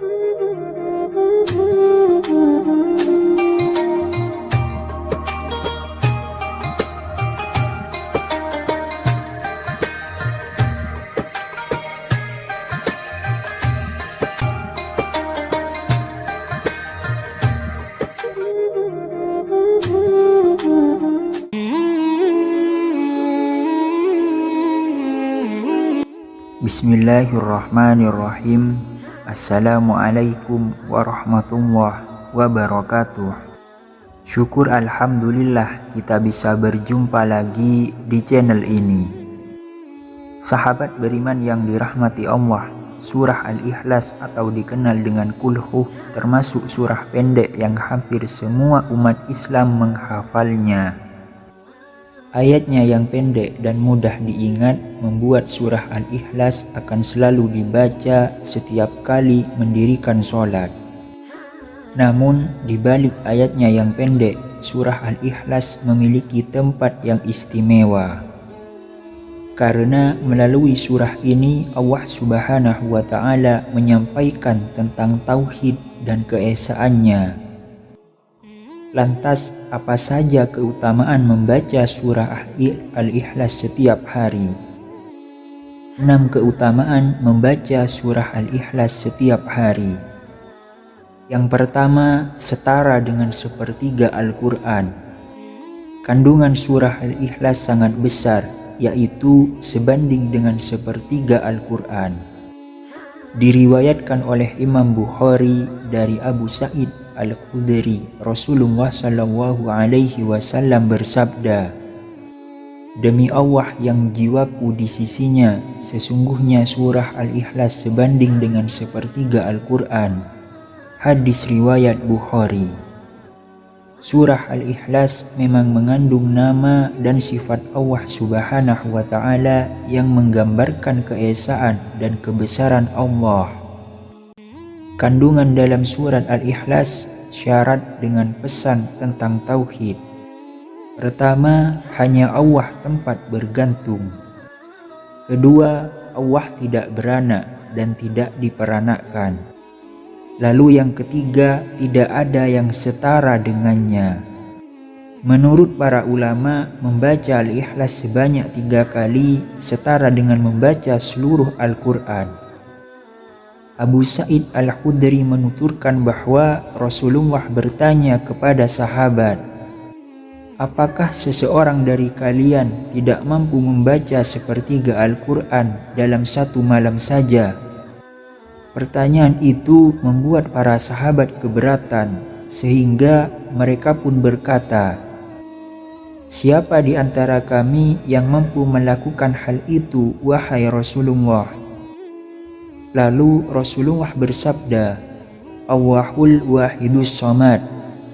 Bismillahirrahmanirrahim. Assalamualaikum warahmatullahi wabarakatuh. Syukur alhamdulillah kita bisa berjumpa lagi di channel ini. Sahabat beriman yang dirahmati Allah, surah Al-Ikhlas atau dikenal dengan Qul-Hu termasuk surah pendek yang hampir semua umat Islam menghafalnya. Ayatnya yang pendek dan mudah diingat membuat surah Al-Ikhlas akan selalu dibaca setiap kali mendirikan sholat. Namun di balik ayatnya yang pendek, surah Al-Ikhlas memiliki tempat yang istimewa. Karena melalui surah ini Allah Subhanahu wa Ta'ala menyampaikan tentang tauhid dan keesaannya. Lantas, apa saja keutamaan membaca surah Al-Ikhlas setiap hari? 6 keutamaan membaca surah Al-Ikhlas setiap hari. Yang pertama, setara dengan sepertiga Al-Quran. Kandungan surah Al-Ikhlas sangat besar, yaitu sebanding dengan sepertiga Al-Quran. Diriwayatkan oleh Imam Bukhari dari Abu Sa'id Al-Khudri, Rasulullah Shallallahu Alaihi Wasallam bersabda, "Demi Allah yang jiwaku di sisinya, sesungguhnya surah Al-Ikhlas sebanding dengan sepertiga Al-Quran." Hadis riwayat Bukhari. Surah Al-Ikhlas memang mengandung nama dan sifat Allah Subhanahu wa Ta'ala yang menggambarkan keesaan dan kebesaran Allah. Kandungan dalam surat Al-Ikhlas syarat dengan pesan tentang tauhid. Pertama, hanya Allah tempat bergantung. Kedua, Allah tidak beranak dan tidak diperanakkan. Lalu yang ketiga, tidak ada yang setara dengannya. Menurut para ulama, membaca Al-Ikhlas sebanyak 3 kali setara dengan membaca seluruh Al-Quran. Abu Sa'id Al-Khudri menuturkan bahwa Rasulullah bertanya kepada sahabat, "Apakah seseorang dari kalian tidak mampu membaca sepertiga Al-Quran dalam satu malam saja?" Pertanyaan itu membuat para sahabat keberatan, sehingga mereka pun berkata, "Siapa di antara kami yang mampu melakukan hal itu, wahai Rasulullah?" Lalu Rasulullah bersabda, "Allahul Wahidus Samad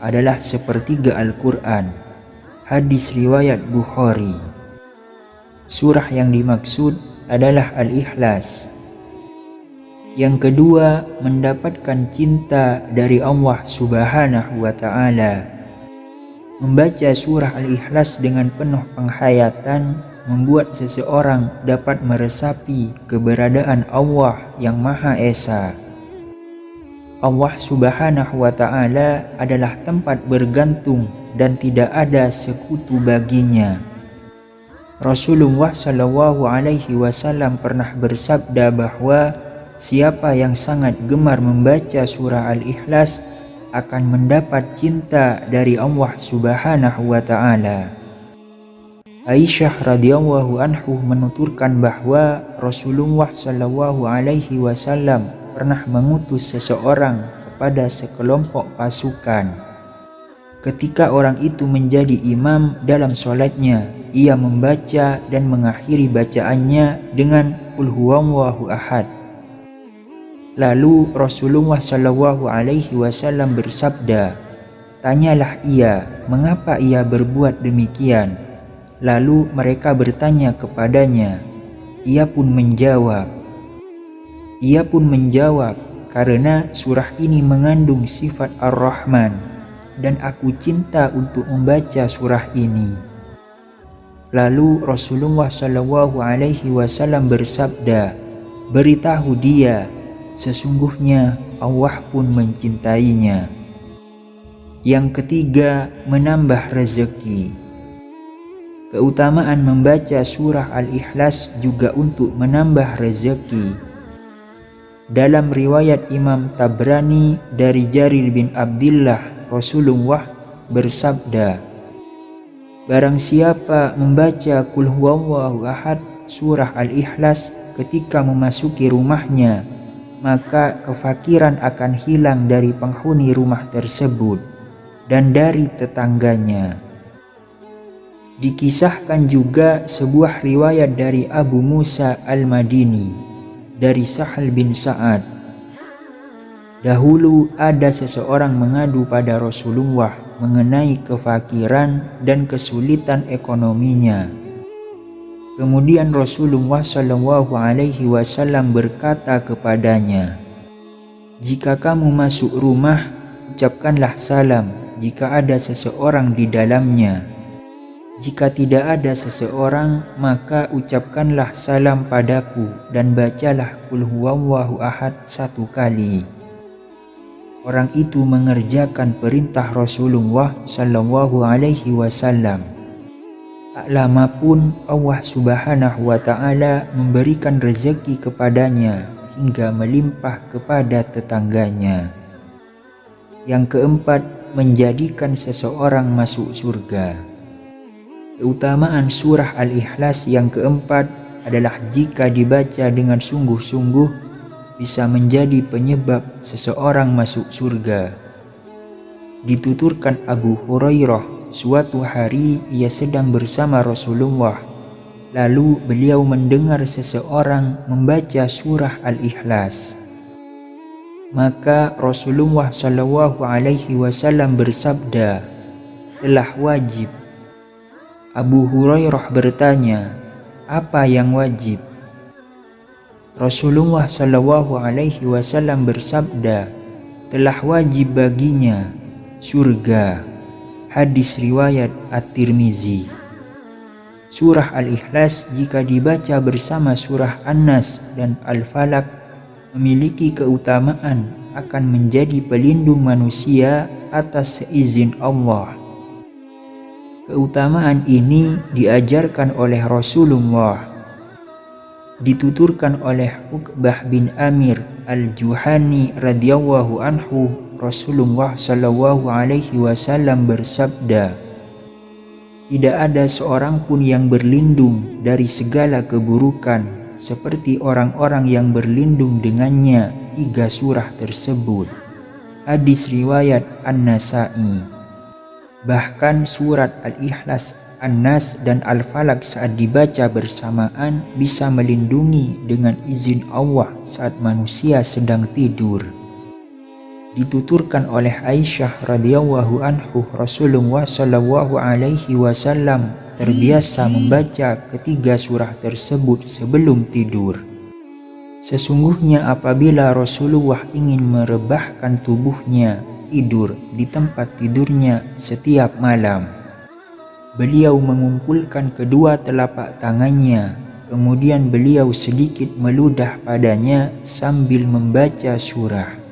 adalah sepertiga Al-Quran." Hadis riwayat Bukhari. Surah yang dimaksud adalah Al-Ikhlas. Yang kedua, mendapatkan cinta dari Allah Subhanahu wa Ta'ala. Membaca surah Al-Ikhlas dengan penuh penghayatan membuat seseorang dapat meresapi keberadaan Allah yang Maha Esa. Allah Subhanahu wa Ta'ala adalah tempat bergantung dan tidak ada sekutu baginya. Rasulullah Shallallahu Alaihi Wasallam pernah bersabda bahwa siapa yang sangat gemar membaca surah Al-Ikhlas akan mendapat cinta dari Allah Subhanahu wa Ta'ala. Aisyah radhiyallahu anhu menuturkan bahwa Rasulullah Shallallahu Alaihi Wasallam pernah mengutus seseorang kepada sekelompok pasukan. Ketika orang itu menjadi imam dalam sholatnya, ia membaca dan mengakhiri bacaannya dengan Qul huwallahu ahad. Lalu Rasulullah Shallallahu Alaihi Wasallam bersabda, "Tanyalah ia, mengapa ia berbuat demikian?" Lalu mereka bertanya kepadanya. Ia pun menjawab, "Karena surah ini mengandung sifat Ar-Rahman, dan aku cinta untuk membaca surah ini." Lalu Rasulullah Shallallahu Alaihi Wasallam bersabda, "Beritahu dia, sesungguhnya Allah pun mencintainya. Yang ketiga, menambah rezeki. Keutamaan membaca surah Al-Ikhlas juga untuk menambah rezeki. Dalam riwayat Imam Tabrani dari Jarir bin Abdullah, Rasulullah bersabda, barang siapa membaca Qul huwallahu ahad surah Al-Ikhlas ketika memasuki rumahnya, maka kefakiran akan hilang dari penghuni rumah tersebut dan dari tetangganya. Dikisahkan juga sebuah riwayat dari Abu Musa Al-Madini dari Sahal bin Sa'ad. Dahulu ada seseorang mengadu pada Rasulullah mengenai kefakiran dan kesulitan ekonominya. Kemudian Rasulullah SAW berkata kepadanya, jika kamu masuk rumah, ucapkanlah salam jika ada seseorang di dalamnya. Jika tidak ada seseorang, maka ucapkanlah salam padaku dan bacalah Qul huwallahu ahad 1 kali. Orang itu mengerjakan perintah Rasulullah SAW. Tak lama pun Allah Subhanahu wa Ta'ala memberikan rezeki kepadanya hingga melimpah kepada tetangganya. Yang keempat, menjadikan seseorang masuk surga. Keutamaan surah Al-Ikhlas yang keempat adalah jika dibaca dengan sungguh-sungguh bisa menjadi penyebab seseorang masuk surga. Dituturkan Abu Hurairah, suatu hari ia sedang bersama Rasulullah, lalu beliau mendengar seseorang membaca surah Al-Ikhlas. Maka Rasulullah SAW bersabda, telah wajib. Abu Hurairah bertanya, apa yang wajib? Rasulullah SAW bersabda, telah wajib baginya surga. Hadis riwayat At-Tirmizi. Surah Al-Ikhlas jika dibaca bersama surah An-Nas dan Al-Falaq memiliki keutamaan akan menjadi pelindung manusia atas seizin Allah. Keutamaan ini diajarkan oleh Rasulullah. Dituturkan oleh Uqbah bin Amir Al-Juhani radhiyallahu anhu, Rasulullah SAW bersabda, tidak ada seorang pun yang berlindung dari segala keburukan seperti orang-orang yang berlindung dengannya 3 surah tersebut. Hadis riwayat An-Nasa'i. Bahkan surat Al-Ikhlas, An-Nas dan Al-Falaq saat dibaca bersamaan bisa melindungi dengan izin Allah saat manusia sedang tidur. Dituturkan oleh Aisyah radhiyallahu anhu, Rasulullah SAW terbiasa membaca ketiga surah tersebut sebelum tidur. Sesungguhnya apabila Rasulullah ingin merebahkan tubuhnya tidur di tempat tidurnya setiap malam, beliau mengumpulkan kedua telapak tangannya, kemudian beliau sedikit meludah padanya sambil membaca surah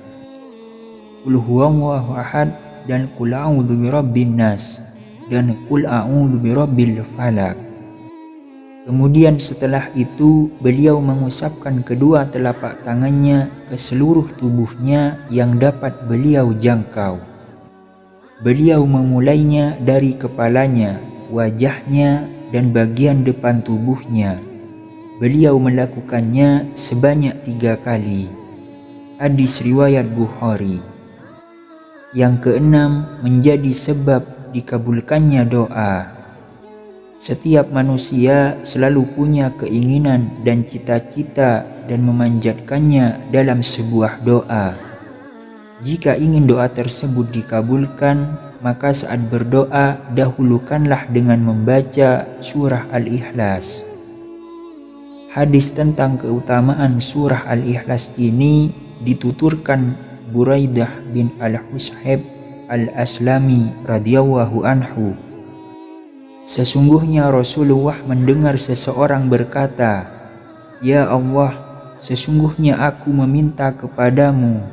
Qul huwallahu ahad dan Qul a'udzu birabbin nas dan Qul a'udzu birabbil falaq. Kemudian setelah itu beliau mengusapkan kedua telapak tangannya ke seluruh tubuhnya yang dapat beliau jangkau. Beliau memulainya dari kepalanya, wajahnya, dan bagian depan tubuhnya. Beliau melakukannya sebanyak 3 kali. Hadis riwayat Bukhari. Yang keenam, menjadi sebab dikabulkannya doa. Setiap manusia selalu punya keinginan dan cita-cita dan memanjatkannya dalam sebuah doa. Jika ingin doa tersebut dikabulkan, maka saat berdoa dahulukanlah dengan membaca surah Al-Ikhlas. Hadis tentang keutamaan surah Al-Ikhlas ini dituturkan Buraidah bin Al-Husayb Al-Aslami radhiyallahu anhu. Sesungguhnya Rasulullah mendengar seseorang berkata, ya Allah, sesungguhnya aku meminta kepadamu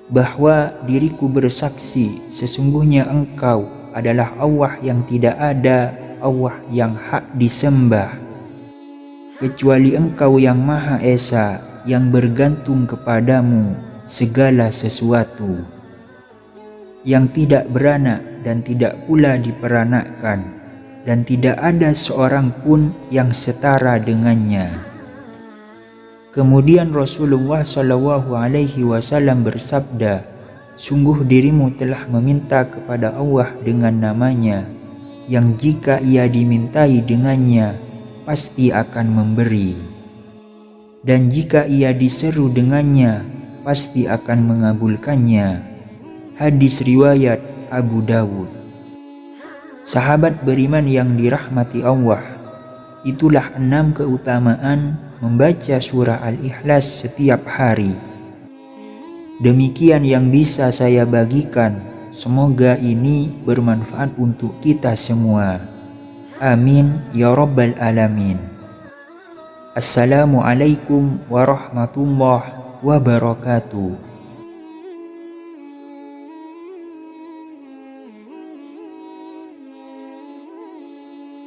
bahwa diriku bersaksi sesungguhnya engkau adalah Allah yang tidak ada Allah yang hak disembah kecuali engkau yang Maha Esa, yang bergantung kepadamu segala sesuatu, yang tidak beranak dan tidak pula diperanakkan, dan tidak ada seorang pun yang setara dengannya. Kemudian Rasulullah SAW bersabda, sungguh dirimu telah meminta kepada Allah dengan namanya, yang jika ia dimintai dengannya, pasti akan memberi. Dan jika ia diseru dengannya, pasti akan mengabulkannya. Hadis riwayat Abu Dawud. Sahabat beriman yang dirahmati Allah, itulah 6 keutamaan membaca surah Al-Ikhlas setiap hari. Demikian yang bisa saya bagikan. Semoga ini bermanfaat untuk kita semua. Amin ya rabbal alamin. Assalamualaikum warahmatullahi wabarakatuh.